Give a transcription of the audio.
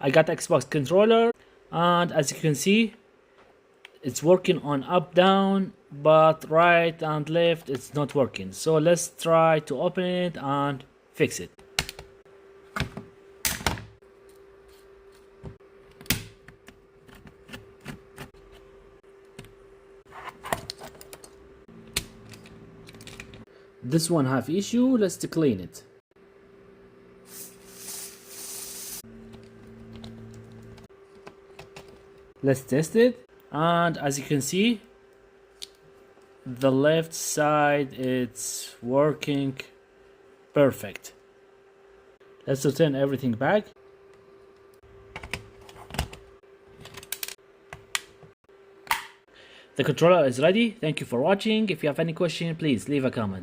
I got Xbox controller, and as you can see, it's working on up down, but right and left it's not working. So let's try to open it and fix it. This one have issue, let's clean it. Let's test it, and as you can see, the left side it's working perfect. Let's return everything back. The controller is ready. Thank you for watching. If you have any question, please leave a comment.